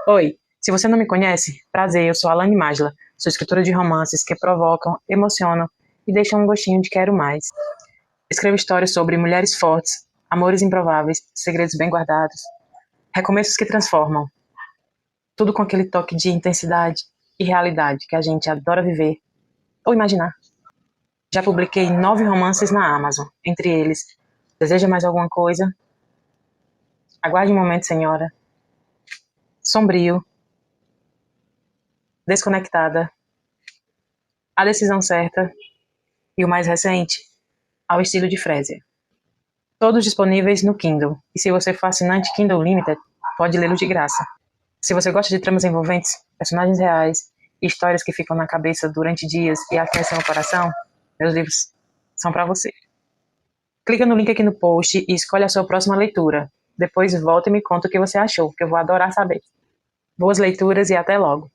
Oi, se você não me conhece, prazer, eu sou Alane Magla, sou escritora de romances que provocam, emocionam e deixam um gostinho de quero mais. Escrevo histórias sobre mulheres fortes, amores improváveis, segredos bem guardados, recomeços que transformam, tudo com aquele toque de intensidade e realidade que a gente adora viver ou imaginar. Já publiquei 9 romances na Amazon, entre eles Deseja Mais Alguma Coisa, Aguarde um Momento, Senhora, Sombrio, Desconectada, A Decisão Certa e o mais recente, Ao Estilo de Frésia. Todos disponíveis no Kindle. E se você for assinante Kindle Limited, pode lê-lo de graça. Se você gosta de tramas envolventes, personagens reais e histórias que ficam na cabeça durante dias e aquecem o coração, meus livros são para você. Clica no link aqui no post e escolhe a sua próxima leitura. Depois volta e me conta o que você achou, que eu vou adorar saber. Boas leituras e até logo!